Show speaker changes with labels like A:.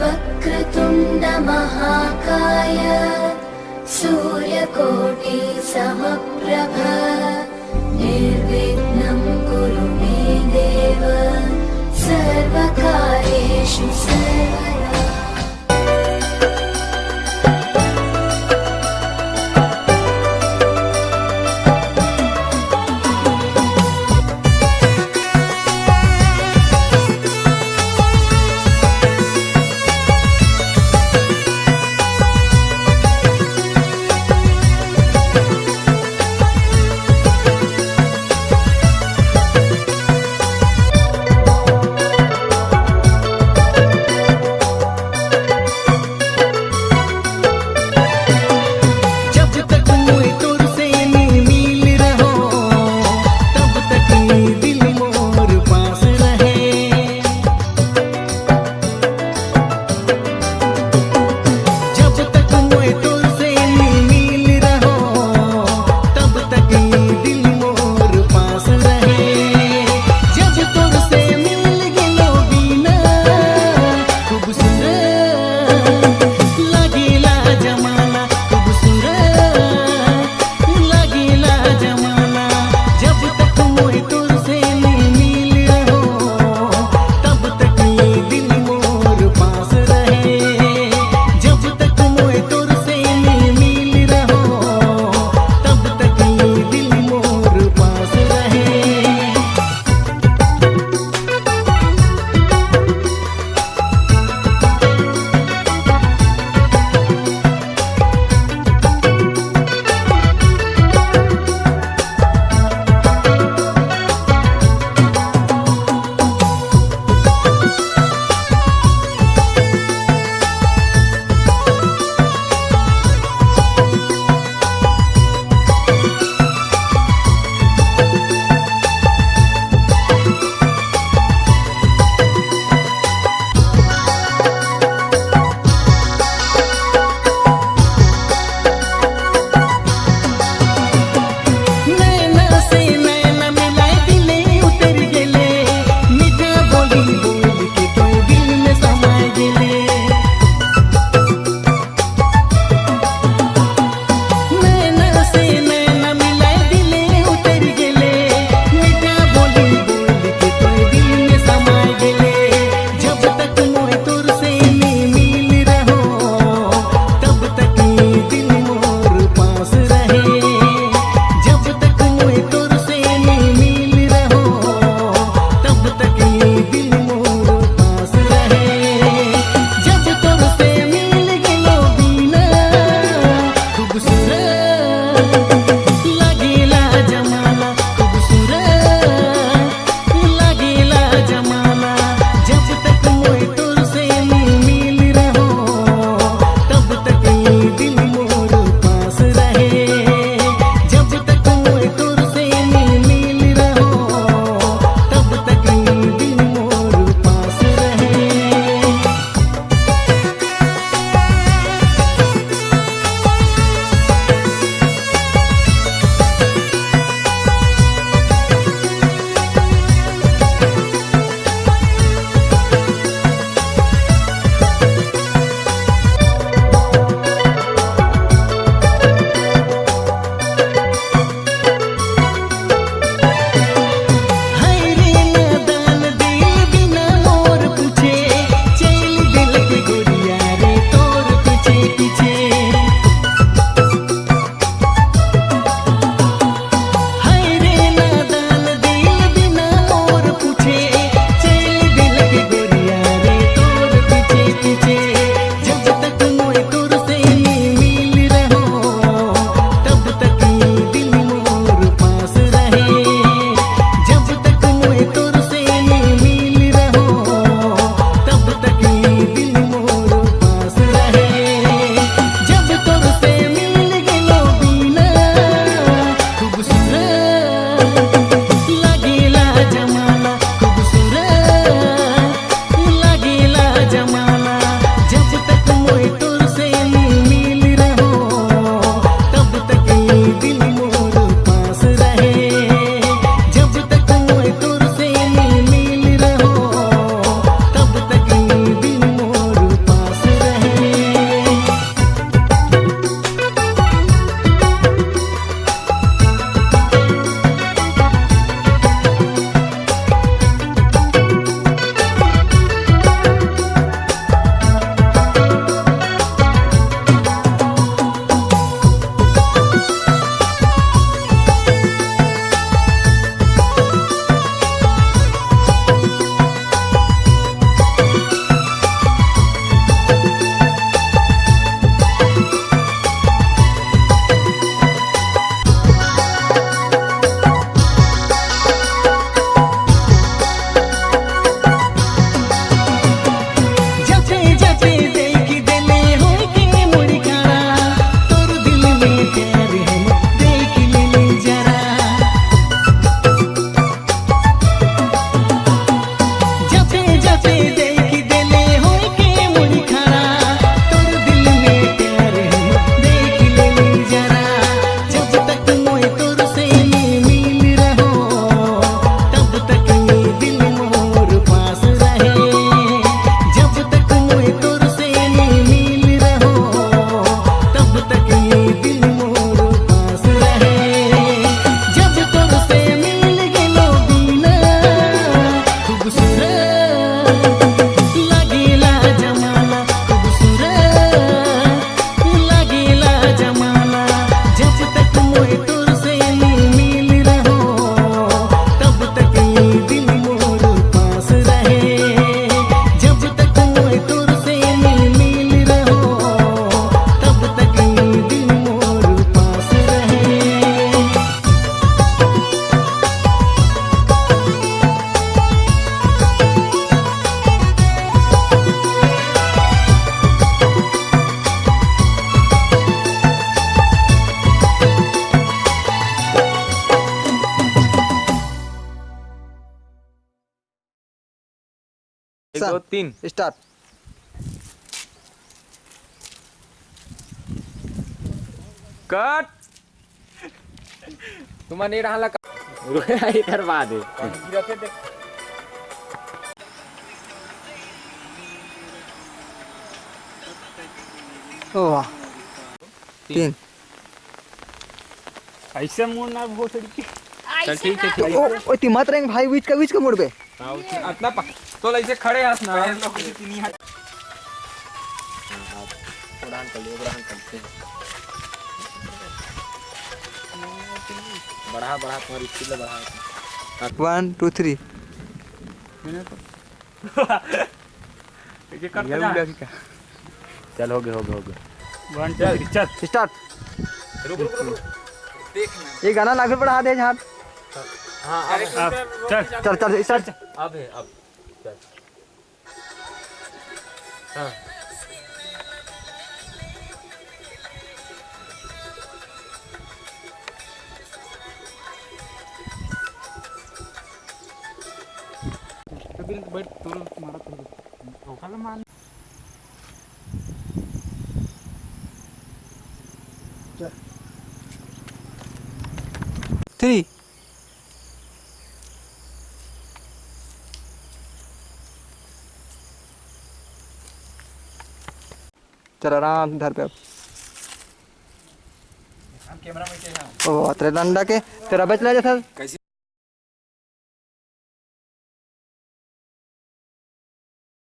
A: वक्रतुण्ड महाकाय सूर्यकोटि समप्रभ निर्विघ्नं कुरु मे देव सर्वकार्येषु सर्वदा।
B: जब 1 2 3
C: स्टार्ट।
B: कट। तुम्हारा नहीं रहा इधर बाद
C: ओ वाह 3।
D: ऐसे मुड़ ना हो सके।
B: चल ठीक है ठीक
C: ओ ओ ती मत रहेंगे भाई, बीच का मोड़ पे।
B: है इतना तो ऐसे खड़े हंस ना उड़ान कर लियो उड़ान करते हैं बढ़ा बढ़ा तुम्हारी स्पीड बढ़ा
C: 1 2 3।
D: ये कर जा।
B: चल हो गया
D: 1 2 3 चल।
C: स्टार्ट।
B: रुक रुक रुक
C: ये गाना लागू बढ़ा दे हाथ।
B: हाँ
D: अब चल
C: चल चल स्टार्ट।
B: अब है अब चल हाँ
D: बैठ तुरंत मारा तो ओकाला मान
C: 3। चल आराम धर पे अब।
B: कैमरा में क्या
C: ओ तेरे डंडा के तेरा बच ले जैसा।